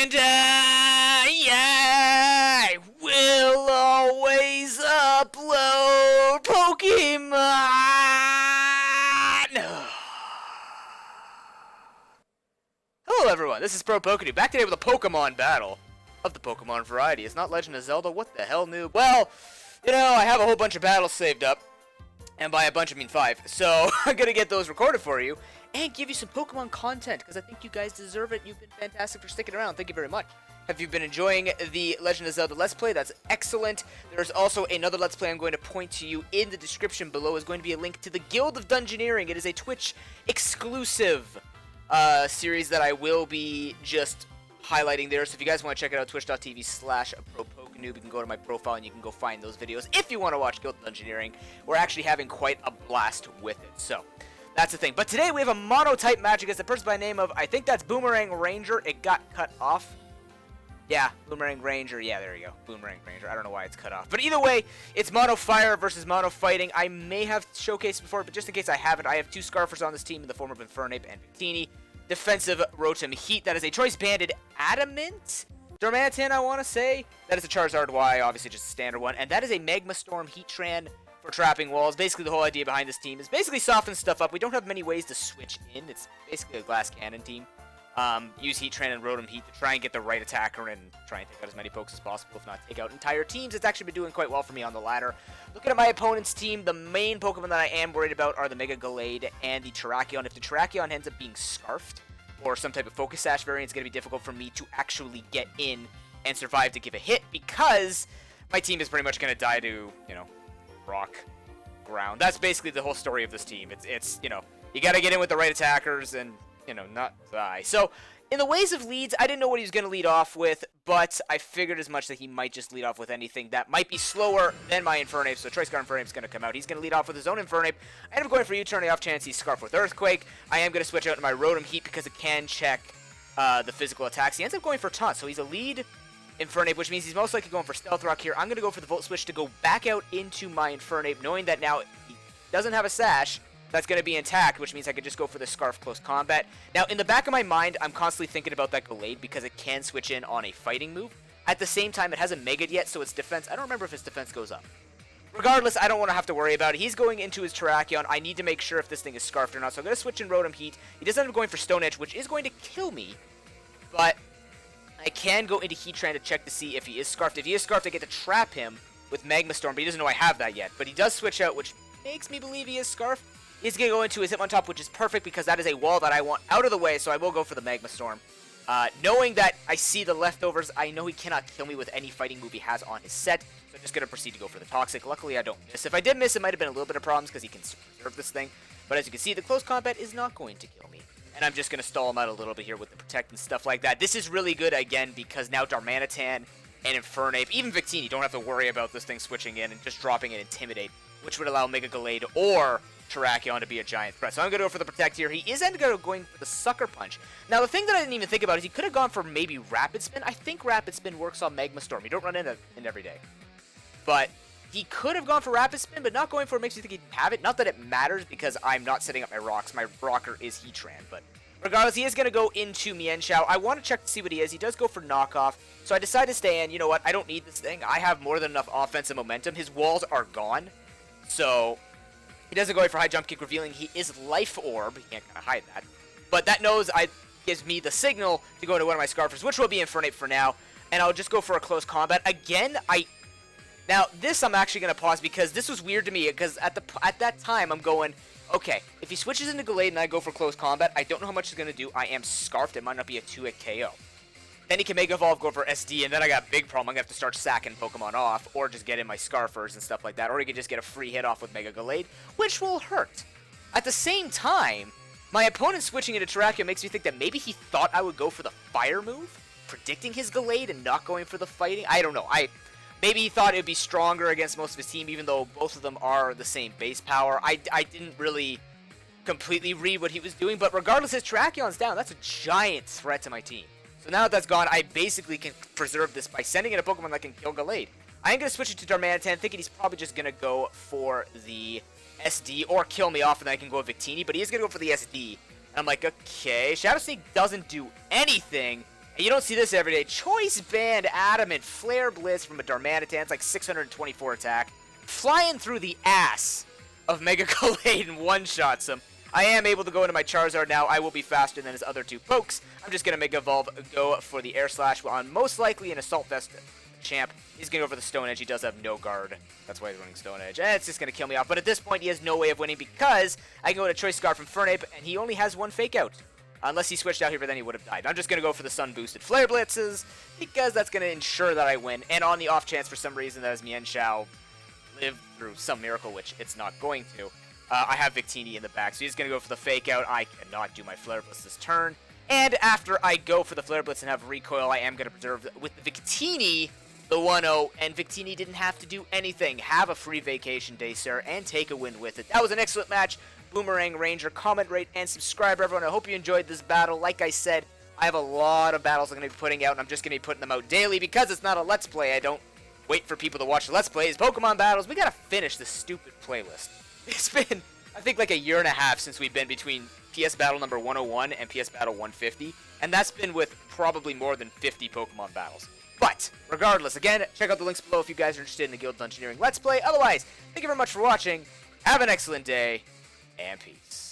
And I will always upload Pokemon. Hello everyone, this is ProPokeNoob, back today with a Pokemon battle of the Pokemon variety. It's not Legend of Zelda, what the hell, noob? Well, you know, I have a whole bunch of battles saved up, and by a bunch I mean 5, so I'm gonna get those recorded for you, and give you some Pokemon content, because I think you guys deserve it. You've been fantastic for sticking around, thank you very much. Have you been enjoying the Legend of Zelda Let's Play? That's excellent. There's also another Let's Play I'm going to point to you in the description below. Is going to be a link to the Guild of Dungeoneering. It is a Twitch exclusive series that I will be just highlighting there. So if you guys want to check it out, twitch.tv/ProPokeNoob, you can go to my profile and you can go find those videos. If you want to watch Guild of Dungeoneering, we're actually having quite a blast with it. So that's the thing. But today we have a mono-type match against a person by the name of, I think that's Boomerang Ranger. It got cut off. Yeah, Boomerang Ranger. Yeah, there you go. Boomerang Ranger. I don't know why it's cut off. But either way, it's Mono Fire versus Mono Fighting. I may have showcased before, but just in case I haven't, I have 2 Scarfers on this team in the form of Infernape and Victini. Defensive Rotom Heat. That is a Choice Banded Adamant Darmanitan, I want to say. That is a Charizard Y, obviously just a standard one. And that is a Magma Storm Heatran for trapping walls. Basically, the whole idea behind this team is basically soften stuff up. We don't have many ways to switch in. It's basically a glass cannon team. Use Heatran and Rotom Heat to try and get the right attacker and try and take out as many pokes as possible, if not take out entire teams. It's actually been doing quite well for me on the ladder. Looking at my opponent's team, the main Pokemon that I am worried about are the Mega Gallade and the Terrakion. If the Terrakion ends up being Scarfed, or some type of Focus Sash variant, it's going to be difficult for me to actually get in and survive to give a hit, because my team is pretty much going to die to, you know, rock, ground. That's basically the whole story of this team. It's you know, you got to get in with the right attackers and, you know, not die. So, in the ways of leads, I didn't know what he was going to lead off with, but I figured as much that he might just lead off with anything that might be slower than my Infernape, so Choice Scarf Infernape is going to come out. He's going to lead off with his own Infernape. I end up going for U-turn, off chance he's Scarf with Earthquake. I am going to switch out to my Rotom Heat because it can check the physical attacks. He ends up going for Taunt, so he's a lead Infernape, which means he's most likely going for Stealth Rock here. I'm going to go for the Volt Switch to go back out into my Infernape, knowing that now he doesn't have a Sash. That's going to be intact, which means I could just go for the Scarf Close Combat. Now, in the back of my mind, I'm constantly thinking about that Gallade because it can switch in on a fighting move. At the same time, it hasn't Mega'd yet, so its defense, I don't remember if its defense goes up. Regardless, I don't want to have to worry about it. He's going into his Terrakion. I need to make sure if this thing is Scarfed or not, so I'm going to switch in Rotom Heat. He does end up going for Stone Edge, which is going to kill me, but I can go into Heatran to check to see if he is Scarfed. If he is Scarfed, I get to trap him with Magma Storm, but he doesn't know I have that yet. But he does switch out, which makes me believe he is Scarfed. He's going to go into his Hitmontop, which is perfect because that is a wall that I want out of the way, so I will go for the Magma Storm. Knowing that I see the leftovers, I know he cannot kill me with any fighting move he has on his set, so I'm just going to proceed to go for the Toxic. Luckily, I don't miss. If I did miss, it might have been a little bit of problems because he can preserve this thing. But as you can see, the Close Combat is not going to kill me. And I'm just going to stall him out a little bit here with the Protect and stuff like that. This is really good, again, because now Darmanitan and Infernape, even Victini, don't have to worry about this thing switching in and just dropping an Intimidate, which would allow Mega Gallade or Terrakion to be a giant threat. So I'm going to go for the Protect here. He is ended up going for the Sucker Punch. Now, the thing that I didn't even think about is he could have gone for maybe Rapid Spin. I think Rapid Spin works on Magma Storm. You don't run into it every day. But he could have gone for Rapid Spin, but not going for it makes me think he'd have it. Not that it matters because I'm not setting up my rocks. My rocker is Heatran, but regardless, he is going to go into Mienshao. I want to check to see what he is. He does go for Knockoff, so I decide to stay in. You know what? I don't need this thing. I have more than enough offensive momentum. His walls are gone, so he doesn't go for High Jump Kick, revealing he is Life Orb. He can't kind of hide that. But that gives me the signal to go into one of my Scarfers, which will be Infernape for now. And I'll just go for a Close Combat. Again, now, this I'm actually going to pause because this was weird to me. Because at that time, I'm going, okay, if he switches into Gallade and I go for Close Combat, I don't know how much he's going to do. I am Scarfed. It might not be a 2-hit KO. Then he can Mega Evolve, go for SD, and then I got a big problem. I'm going to have to start sacking Pokemon off, or just get in my Scarfers and stuff like that. Or he can just get a free hit off with Mega Gallade, which will hurt. At the same time, my opponent switching into Terrakion makes me think that maybe he thought I would go for the Fire move, predicting his Gallade and not going for the Fighting. I don't know. Maybe he thought it would be stronger against most of his team, even though both of them are the same base power. I didn't really completely read what he was doing, but regardless, his Terrakion's down. That's a giant threat to my team. So now that that's gone, I basically can preserve this by sending in a Pokemon that can kill Gallade. I am going to switch it to Darmanitan, thinking he's probably just going to go for the SD or kill me off, and then I can go with Victini, but he is going to go for the SD. And I'm like, okay, Shadow Sneak doesn't do anything. And you don't see this every day. Choice Band Adamant Flare Blitz from a Darmanitan. It's like 624 attack. Flying through the ass of Mega Gallade and one-shots him. I am able to go into my Charizard now. I will be faster than his other two pokes. I'm just going to Mega Evolve, go for the Air Slash on most likely an Assault Vest champ. He's going to go for the Stone Edge. He does have no guard. That's why he's running Stone Edge. And it's just going to kill me off. But at this point, he has no way of winning because I can go to Choice Scarf from Fernape, and he only has one Fake Out. Unless he switched out here, but then he would have died. I'm just going to go for the Sun-boosted Flare Blitzes because that's going to ensure that I win. And on the off chance, for some reason, that his Mienshao live through some miracle, which it's not going to. I have Victini in the back, so he's going to go for the Fake Out. I cannot do my Flare Blitz this turn. And after I go for the Flare Blitz and have Recoil, I am going to preserve with the Victini the 1-0, and Victini didn't have to do anything. Have a free vacation day, sir, and take a win with it. That was an excellent match. Boomerang Ranger, comment, rate, and subscribe, everyone. I hope you enjoyed this battle. Like I said, I have a lot of battles I'm going to be putting out, and I'm just going to be putting them out daily because it's not a Let's Play. I don't wait for people to watch the Let's Plays. Pokemon battles, we got to finish this stupid playlist. It's been, I think, like a year and a half since we've been between PS Battle number 101 and PS Battle 150, and that's been with probably more than 50 Pokemon battles. But, regardless, again, check out the links below if you guys are interested in the Guild Dungeoneering Let's Play. Otherwise, thank you very much for watching. Have an excellent day, and peace.